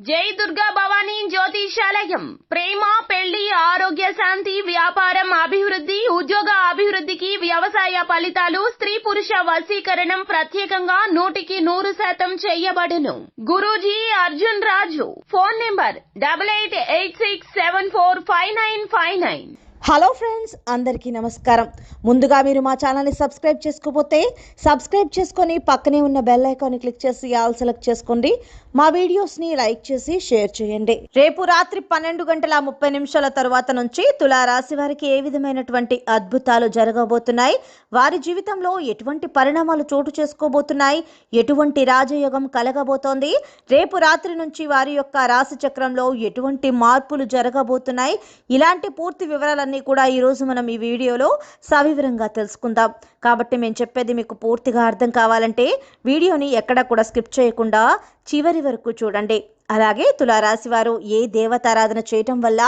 జై దుర్గా భవానీ జ్యోతిషాలయం. ప్రేమ, పెళ్లి, ఆరోగ్య, శాంతి, వ్యాపారం అభివృద్ధి, ఉద్యోగ అభివృద్ధికి, వ్యవసాయ ఫలితాలు, స్త్రీ పురుష వశీకరణం ప్రత్యేకంగా 100% చేయబడును. Guruji Arjun Raju. Phone number 8886745959. Hello friends, అందరికీ నమస్కారం. ముందుగా మీరు మా ఛానల్ని సబ్స్క్రైబ్ చేసుకోకపోతే సబ్స్క్రైబ్ చేసుకొని పక్కనే ఉన్న బెల్ ఐకాన్ని క్లిక్ చేసి ఆల్ సెలెక్ట్ చేసుకోండి. మా వీడియోస్ని లైక్ చేసి షేర్ చేయండి. రేపు రాత్రి 12:30 తరువాత నుంచి తులారాశి వారికి ఏ విధమైనటువంటి అద్భుతాలు జరగబోతున్నాయి, వారి జీవితంలో ఎటువంటి పరిణామాలు చోటు చేసుకోబోతున్నాయి, ఎటువంటి రాజయోగం కలగబోతోంది, రేపు రాత్రి నుంచి వారి యొక్క రాశి చక్రంలో ఎటువంటి మార్పులు జరగబోతున్నాయి, ఇలాంటి పూర్తి వివరాలన్నీ కూడా ఈరోజు మనం ఈ వీడియోలో సవివరంగా తెలుసుకుందాం. కాబట్టి మేము చెప్పేది మీకు పూర్తిగా అర్థం కావాలంటే వీడియోని ఎక్కడా కూడా స్కిప్ చేయకుండా చివరి వరకు చూడండి. అలాగే తులారాశి వారు ఏ దేవతారాధన చేయటం వల్ల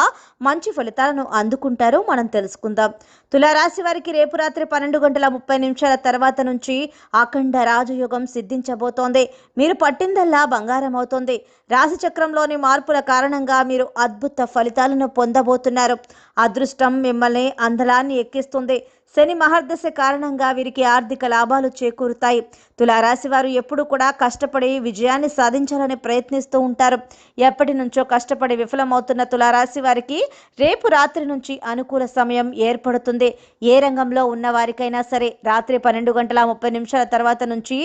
మంచి ఫలితాలను అందుకుంటారో మనం తెలుసుకుందాం. తులారాశి వారికి రేపు రాత్రి 12:30 తర్వాత నుంచి అఖండ రాజయోగం సిద్ధించబోతోంది. మీరు పట్టిందల్లా బంగారం అవుతుంది. రాశి చక్రంలోని మార్పుల కారణంగా మీరు అద్భుత ఫలితాలను పొందబోతున్నారు. అదృష్టం మిమ్మల్ని అందలాన్ని ఎక్కిస్తుంది. శని మహర్దశ కారణంగా వీరికి ఆర్థిక లాభాలు చేకూరుతాయి. తులారాశి వారు ఎప్పుడు కూడా కష్టపడి విజయాన్ని సాధించాలని ప్రయత్నిస్తూ ఉంటారు. ఎప్పటి నుంచో కష్టపడి విఫలమవుతున్న తులారాశి వారికి రేపు రాత్రి నుంచి అనుకూల సమయం ఏర్పడుతుంది. ఏ రంగంలో ఉన్న వారికైనా సరే రాత్రి 12:30 తర్వాత నుంచి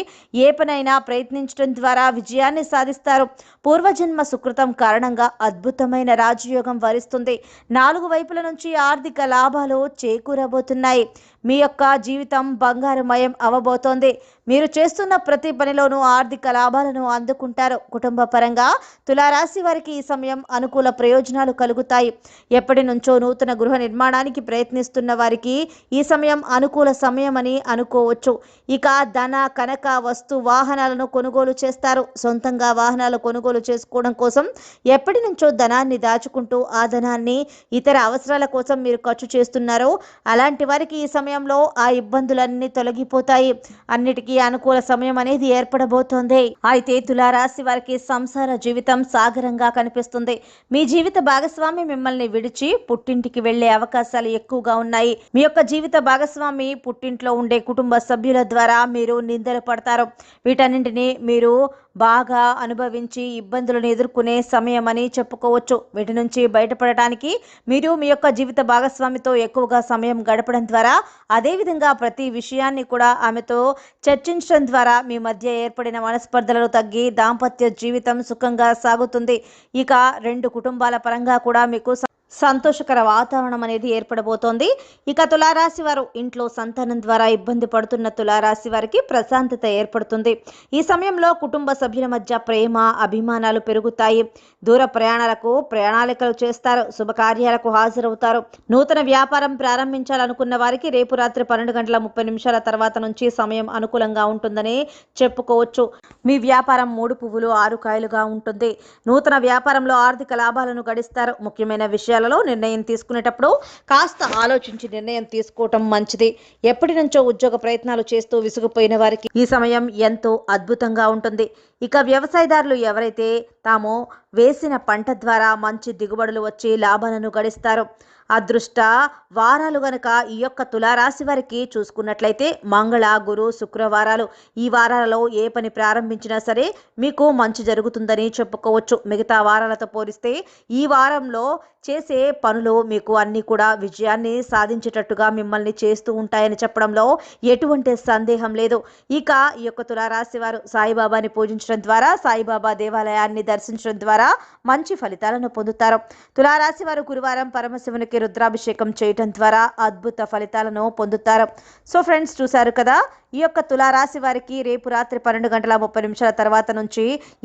ఏ పనైనా ప్రయత్నించడం ద్వారా విజయాన్ని సాధిస్తారు. పూర్వజన్మ సుకృతం కారణంగా అద్భుతమైన రాజయోగం వరిస్తుంది. 4 వైపుల నుంచి ఆర్థిక లాభాలు చేకూరబోతున్నాయి. మీ యొక్క జీవితం బంగారుమయం అవబోతోంది. మీరు చేస్తున్న ప్రతి పనిలోనూ ఆర్థిక లాభాలను అందుకుంటారు. కుటుంబ పరంగా తులారాశి వారికి ఈ సమయం అనుకూల ప్రయోజనాలు కలుగుతాయి. ఎప్పటి నుంచో నూతన గృహ నిర్మాణానికి ప్రయత్నిస్తున్న వారికి ఈ సమయం అనుకూల సమయం అని అనుకోవచ్చు. ఇక ధన, కనక, వస్తు, వాహనాలను కొనుగోలు చేస్తారు. సొంతంగా వాహనాలు కొనుగోలు చేసుకోవడం కోసం ఎప్పటి నుంచో ధనాన్ని దాచుకుంటూ ఆ ధనాన్ని ఇతర అవసరాల కోసం మీరు ఖర్చు చేస్తున్నారో అలాంటి వారికి ఈ సమయంలో ఆ ఇబ్బందులన్నీ తొలగిపోతాయి. అన్నిటికీ అనుకూల సమయం అనేది ఏర్పడబోతోంది. అయితే తులారాశి వారికి సంసార జీవితం సాగరంగా కనిపిస్తుంది. మీ జీవిత భాగస్వామి మిమ్మల్ని విడిచి పుట్టింటికి వెళ్లే అవకాశాలు ఎక్కువగా ఉన్నాయి. మీ యొక్క జీవిత భాగస్వామి పుట్టింట్లో ఉండే కుటుంబ సభ్యుల ద్వారా మీరు నిందలు పడతారు. వీటన్నింటినీ మీరు బాగా అనుభవించి ఇబ్బందులను ఎదుర్కొనే సమయం అని చెప్పుకోవచ్చు. వీటి నుంచి బయటపడటానికి మీరు మీ యొక్క జీవిత భాగస్వామితో ఎక్కువగా సమయం గడపడం ద్వారా, అదేవిధంగా ప్రతి విషయాన్ని కూడా ఆమెతో చర్చించడం ద్వారా మీ మధ్య ఏర్పడిన మనస్పర్ధలు తగ్గి దాంపత్య జీవితం సుఖంగా సాగుతుంది. ఇక 2 కుటుంబాల పరంగా కూడా మీకు సంతోషకర వాతావరణం అనేది ఏర్పడబోతోంది. ఇక తులారాశి వారు ఇంట్లో సంతానం ద్వారా ఇబ్బంది పడుతున్న తులారాశి వారికి ప్రశాంతత ఏర్పడుతుంది. ఈ సమయంలో కుటుంబ సభ్యుల మధ్య ప్రేమ, అభిమానాలు పెరుగుతాయి. దూర ప్రయాణాలకు ప్రణాళికలు చేస్తారు. శుభకార్యాలకు హాజరవుతారు. నూతన వ్యాపారం ప్రారంభించాలనుకున్న వారికి రేపు రాత్రి 12:30 తర్వాత నుంచి సమయం అనుకూలంగా ఉంటుందని చెప్పుకోవచ్చు. మీ వ్యాపారం 3 పువ్వులు 6 కాయలుగా ఉంటుంది. నూతన వ్యాపారంలో ఆర్థిక లాభాలను గడిస్తారు. ముఖ్యమైన విషయాలు నిర్ణయం తీసుకునేటప్పుడు కాస్త ఆలోచించి నిర్ణయం తీసుకోవటం మంచిది. ఎప్పటి నుంచో ఉద్యోగ ప్రయత్నాలు చేస్తూ విసుగుపోయిన వారికి ఈ సమయం ఎంతో అద్భుతంగా ఉంటుంది. ఇక వ్యవసాయదారులు ఎవరైతే తాము వేసిన పంట ద్వారా మంచి దిగుబడులు వచ్చి లాభాలను గడిస్తారు. అదృష్ట వారాలు గనక ఈ యొక్క తులారాశి వారికి చూసుకున్నట్లయితే మంగళ, గురు, శుక్రవారాలు. ఈ వారాలలో ఏ పని ప్రారంభించినా సరే మీకు మంచి జరుగుతుందని చెప్పుకోవచ్చు. మిగతా వారాలతో పోలిస్తే ఈ వారంలో చేసే పనులు మీకు అన్నీ కూడా విజయాన్ని సాధించేటట్టుగా మిమ్మల్ని చేస్తూ ఉంటాయని చెప్పడంలో ఎటువంటి సందేహం లేదు. ఇక ఈ యొక్క తులారాశి వారు సాయిబాబాని పూజించడం ద్వారా, సాయిబాబా దేవాలయాన్ని దర్శించడం ద్వారా మంచి ఫలితాలను పొందుతారు. తులారాశి వారు గురువారం పరమశివునికి రుద్రాభిషేకం చేయటం ద్వారా అద్భుత ఫలితాలను పొందుతారు. సో ఫ్రెండ్స్, చూశారు కదా ఈ యొక్క తులారాశి వారికి రేపు రాత్రి 12:30 తర్వాత నుంచి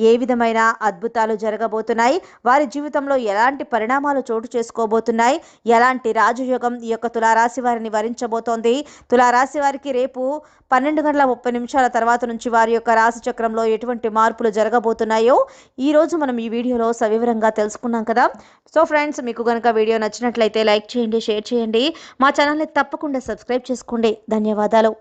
ఏ విధమైన అద్భుతాలు జరగబోతున్నాయి, వారి జీవితంలో ఎలాంటి పరిణామాలు చోటు చేసుకోబోతున్నాయి, ఎలాంటి రాజయోగం ఈ యొక్క తులారాశి వారిని వరించబోతోంది. తులారాశి వారికి రేపు 12:30 తర్వాత నుంచి వారి యొక్క రాశి చక్రంలో ఎటువంటి మార్పులు జరగబోతున్నాయో ఈరోజు మనం ఈ వీడియోలో సవివరంగా తెలుసుకున్నాం కదా. సో ఫ్రెండ్స్, మీకు కనుక వీడియో నచ్చినట్లయితే లైక్ చేయండి, షేర్ చేయండి. మా ఛానల్ని తప్పకుండా సబ్స్క్రైబ్ చేసుకోండి. ధన్యవాదాలు.